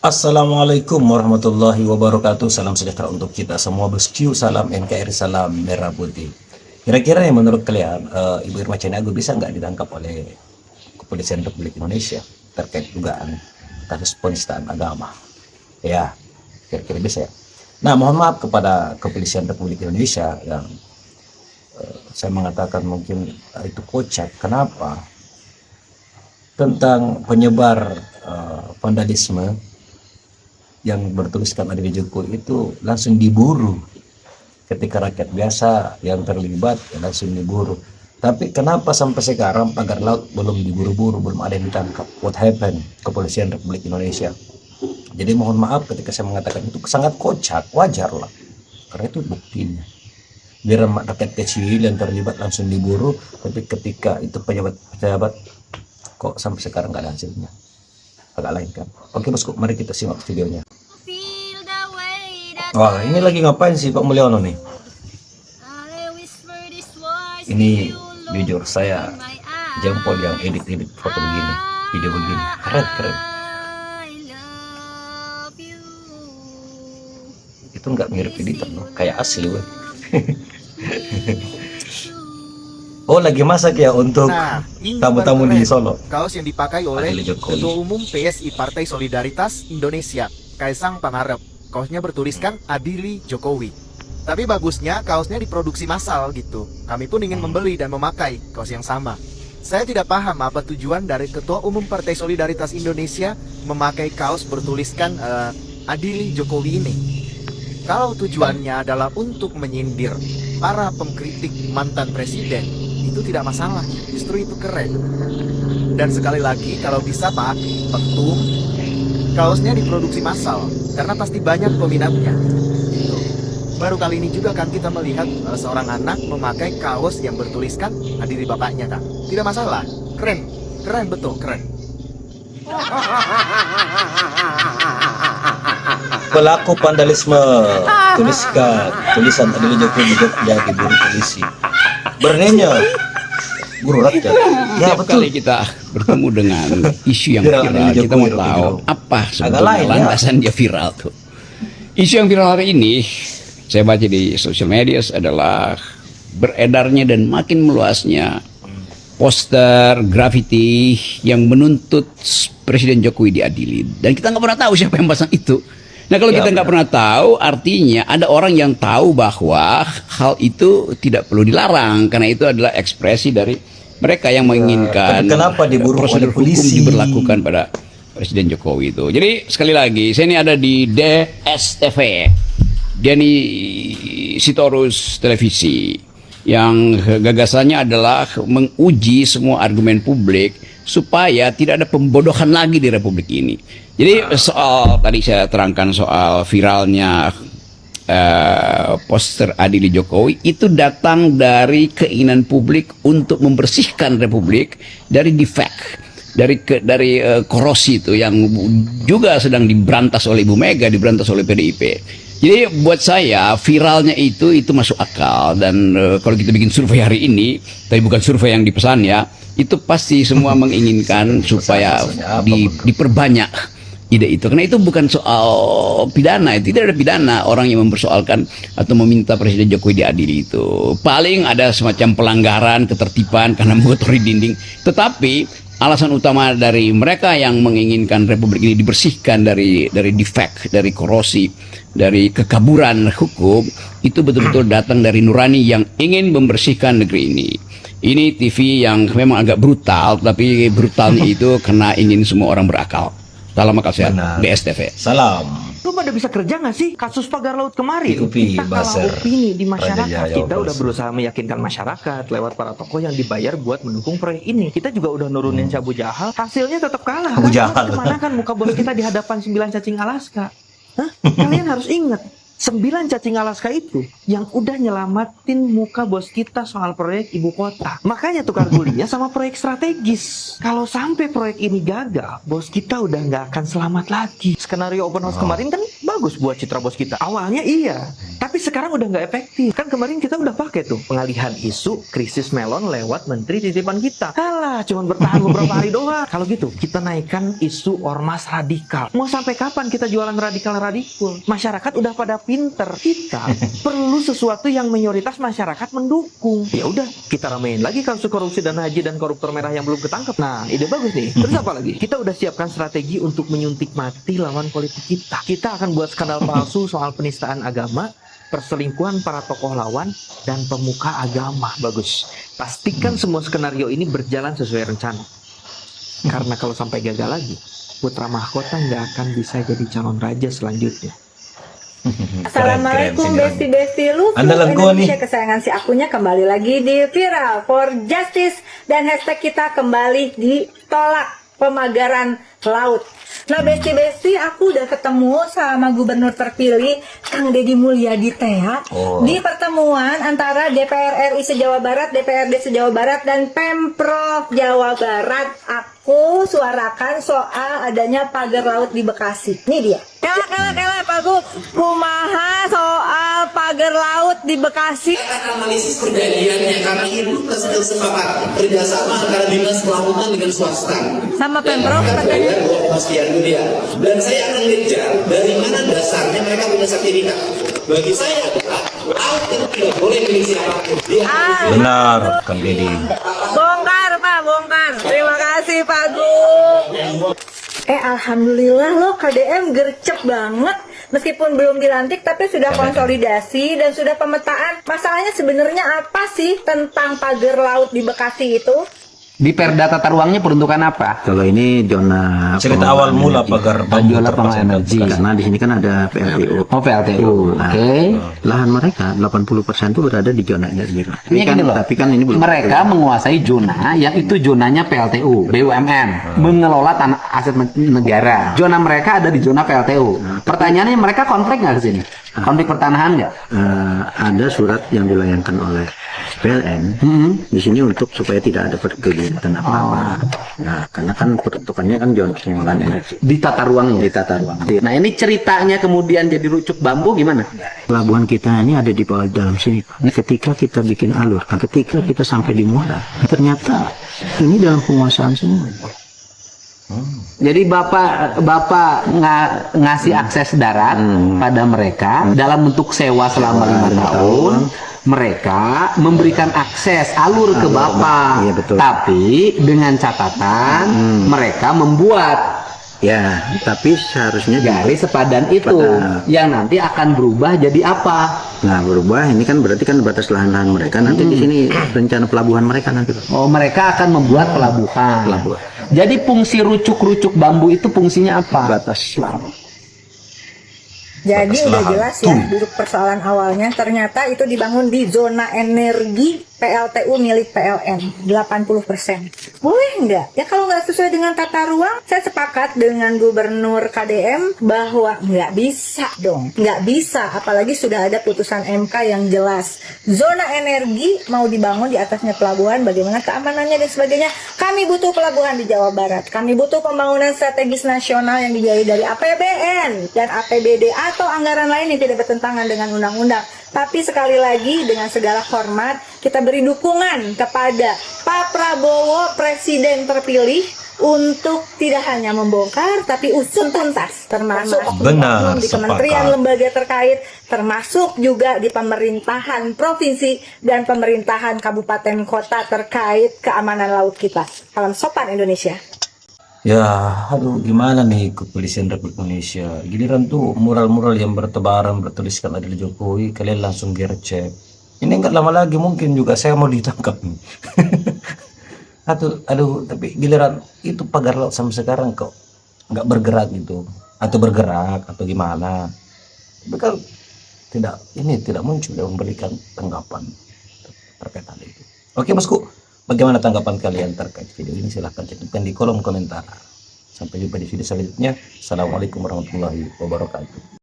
Assalamualaikum warahmatullahi wabarakatuh. Salam sejahtera untuk kita semua bosku. Salam NKRI, salam merah putih. Kira-kira yang menurut kalian, Ibu Irma Caniago bisa nggak ditangkap oleh Kepolisian Republik Indonesia terkait dugaan kasus penistaan agama? Ya, kira-kira bisa ya. Nah, mohon maaf kepada Kepolisian Republik Indonesia yang saya mengatakan mungkin itu kocak. Kenapa? Tentang penyebar vandalisme yang bertuliskan Adili Jokowi itu langsung diburu. Ketika rakyat biasa yang terlibat ya langsung diburu. Tapi kenapa sampai sekarang pagar laut belum diburu-buru, belum ada yang ditangkap? What happened? Kepolisian Republik Indonesia. Jadi mohon maaf ketika saya mengatakan itu sangat kocak, wajar lah. Karena itu buktinya. Biar rakyat kecil yang terlibat langsung diburu, tapi ketika itu pejabat-pejabat kok sampai sekarang nggak ada hasilnya. Agak lain kan. Oke bosku, mari kita simak videonya. Wah, ini lagi ngapain sih Pak Mulyono nih? Ini jujur saya jempol yang edit foto begini, video begini, keren. Itu nggak mirip editor loh, kayak asli weh. Oh, lagi masak ya untuk tamu-tamu di Solo. Kaos yang dipakai oleh Ketua Umum PSI Partai Solidaritas Indonesia, Kaisang Pangarep. Kaosnya bertuliskan Adili Jokowi. Tapi bagusnya kaosnya diproduksi massal gitu. Kami pun ingin membeli dan memakai kaos yang sama. Saya tidak paham apa tujuan dari Ketua Umum Partai Solidaritas Indonesia memakai kaos bertuliskan Adili Jokowi ini. Kalau tujuannya adalah untuk menyindir para pengkritik mantan presiden, itu tidak masalah, justru itu keren. Dan sekali lagi, kalau bisa Pak, Petum, kaosnya diproduksi massal, karena pasti banyak peminatnya. Gitu. Baru kali ini juga kan kita melihat seorang anak memakai kaos yang bertuliskan Adili bapaknya kan. Tidak masalah, keren betul, keren. Pelaku vandalisme tulisan Adili Jokowi juga jadi buru polisi. Beraninya buru rakyat. Ya, Setiap kali kita bertemu dengan isu yang viral, kita mau tahu apa sebetulnya landasan dia viral tuh. Isu yang viral hari ini, saya baca di sosial media adalah beredarnya dan makin meluasnya poster graffiti yang menuntut Presiden Jokowi diadili. Dan kita nggak pernah tahu siapa yang pasang itu. Nah kalau kita nggak pernah tahu, artinya ada orang yang tahu bahwa hal itu tidak perlu dilarang karena itu adalah ekspresi dari mereka yang menginginkan prosedur hukum diberlakukan pada Presiden Jokowi itu. Jadi sekali lagi, saya ini ada di DSTV, Denny Sitorus Televisi, yang gagasannya adalah menguji semua argumen publik supaya tidak ada pembodohan lagi di Republik ini. Jadi soal tadi saya terangkan soal viralnya poster Adili Jokowi itu datang dari keinginan publik untuk membersihkan Republik dari defect, dari korosi itu yang juga sedang diberantas oleh Ibu Mega, diberantas oleh PDIP. Jadi buat saya viralnya itu masuk akal dan kalau kita bikin survei hari ini, tapi bukan survei yang dipesan ya, itu pasti semua menginginkan supaya diperbanyak ide itu, karena itu bukan soal pidana, itu tidak ada pidana orang yang mempersoalkan atau meminta Presiden Jokowi diadili itu. Paling ada semacam pelanggaran ketertiban karena mengotori dinding, tetapi alasan utama dari mereka yang menginginkan Republik ini dibersihkan dari defect, dari korosi, dari kekaburan hukum, itu betul-betul datang dari nurani yang ingin membersihkan negeri ini. Ini TV yang memang agak brutal, tapi brutalnya itu karena ingin semua orang berakal. Salam akal sehat, DSTV. Salam. Lu pada bisa kerja nggak sih kasus pagar laut kemarin? Kita kalau opini di masyarakat, kita udah berusaha meyakinkan masyarakat lewat para tokoh yang dibayar buat mendukung proyek ini. Kita juga udah nurunin Abu Jahal, hasilnya tetap kalah. Abu Jahal. Kemana kan muka bos kita di hadapan 9 cacing Alaska? Hah? Kalian harus ingat, 9 cacing Alaska itu yang udah nyelamatin muka bos kita soal proyek ibu kota. Makanya tukar gulinya sama proyek strategis. Kalau sampai proyek ini gagal, bos kita udah nggak akan selamat lagi. Skenario open house kemarin kan bagus buat citra bos kita. Awalnya iya, tapi sekarang udah nggak efektif. Kan kemarin kita udah pakai tuh pengalihan isu krisis melon lewat menteri titipan kita. Alah, cuman bertahan beberapa hari doang. Kalau gitu, kita naikkan isu ormas radikal. Mau sampai kapan kita jualan radikal-radikal? Masyarakat udah pada pinter. Kita perlu sesuatu yang mayoritas masyarakat mendukung. Ya udah, kita ramein lagi kasus korupsi dan haji dan koruptor merah yang belum ketangkep. Nah, ide bagus nih. Terus apa lagi? Kita udah siapkan strategi untuk menyuntik mati lawan politik kita. Kita akan buat skandal palsu soal penistaan agama, perselingkuhan para tokoh lawan, dan pemuka agama. Bagus. Pastikan semua skenario ini berjalan sesuai rencana. Karena kalau sampai gagal lagi, putra mahkota nggak akan bisa jadi calon raja selanjutnya. Assalamualaikum Keren, besti-besti lu Andalan gua nih. Indonesia kesayangan si akunya kembali lagi di Viral for Justice dan hashtag kita kembali ditolak pemagaran laut. Nah besti-besti aku udah ketemu sama gubernur terpilih Kang Deddy Mulyadi Tea di pertemuan antara DPR RI se-Jawa Barat, DPRD se-Jawa Barat dan Pemprov Jawa Barat. Aku suarakan soal adanya pagar laut di Bekasi. Ini dia. Kela Pak Gu, kumaha soal pagar laut di Bekasi. Analisis kejadiannya karena itu sedang sepakat kerjasama antara dinas pelabuhan dengan swasta. Sama Pemprov katanya. Mas Kian dia. Dan saya akan ngejar dari mana dasarnya mereka punya sertifikat. Bagi saya adalah laut itu tidak boleh milik siapapun. Dia harus Benar, Kang Deddy. Bongkar Pak, bongkar. Terima kasih Pak Gu. Alhamdulillah loh KDM gercep banget. Meskipun belum dilantik tapi sudah konsolidasi dan sudah pemetaan. Masalahnya sebenarnya apa sih tentang pagar laut di Bekasi itu? Di Perda Tata Ruangnya peruntukan apa? Kalau ini zona Cerita awal mula pagar bambu Zona pengelolaan energi. karena di sini kan ada PLTU. Oh, PLTU. Nah, Oke. lahan mereka 80% itu berada di zona energi. Ini gini loh. Tapi kan ini belum. Mereka menguasai zona yang itu zonanya PLTU, BUMN, mengelola tanah aset negara. Zona mereka ada di zona PLTU. Pertanyaannya mereka konflik nggak ke sini? Konflik pertanahan nggak? Ada surat yang dilayangkan oleh PLN di sini untuk supaya tidak ada kegiatan apa-apa. Nah, karena kan peruntukannya kan zona pengelolaan energi Di tata ruangnya. di tata ruang. Nah ini ceritanya kemudian jadi rucuk bambu gimana? Pelabuhan kita ini ada di bawah dalam sini, Pak. Ketika kita bikin alur, ketika kita sampai di muara, ternyata ini dalam penguasaan semua. Jadi bapak ngasih akses darat pada mereka dalam bentuk sewa selama 5 tahun. Mereka memberikan akses alur ke bapak, iya, betul. tapi dengan catatan mereka membuat Ya, tapi seharusnya garis sepadan itu yang nanti akan berubah jadi apa? Nah, berubah ini kan berarti kan batas lahan-lahan mereka nanti di sini rencana pelabuhan mereka nanti, Pak. Oh, mereka akan membuat pelabuhan. Jadi fungsi rucuk-rucuk bambu itu fungsinya apa? Batas lahan. Jadi udah jelas ya duduk persoalan awalnya, ternyata itu dibangun di zona energi PLTU milik PLN 80%. Boleh nggak? Ya kalau nggak sesuai dengan tata ruang, saya sepakat dengan Gubernur KDM bahwa nggak bisa dong. Nggak bisa, apalagi sudah ada putusan MK yang jelas. Zona energi mau dibangun di atasnya pelabuhan, bagaimana keamanannya dan sebagainya. Kami butuh pelabuhan di Jawa Barat. Kami butuh pembangunan strategis nasional yang dibiayai dari APBN dan APBD atau anggaran lain yang tidak bertentangan dengan undang-undang. Tapi sekali lagi dengan segala hormat, kita beri dukungan kepada Pak Prabowo Presiden terpilih untuk tidak hanya membongkar tapi usut tuntas, termasuk oknum-oknum di kementerian lembaga terkait, termasuk juga di pemerintahan provinsi dan pemerintahan kabupaten kota terkait keamanan laut kita. Salam sopan Indonesia. Ya, aduh gimana nih kepolisian Republik Indonesia. Giliran tuh mural-mural yang bertebaran bertuliskan Adil Jokowi, kalian langsung gercep. Ini enggak lama lagi mungkin juga saya mau ditangkap nih. Aduh, tapi giliran itu pagar laut sampai sekarang kok nggak bergerak gitu, atau bergerak atau gimana. Tapi kan tidak muncul yang memberikan tanggapan terkait hal itu. Oke bosku, bagaimana tanggapan kalian terkait video ini? Silahkan cantumkan di kolom komentar. Sampai jumpa di video selanjutnya. Assalamualaikum warahmatullahi wabarakatuh.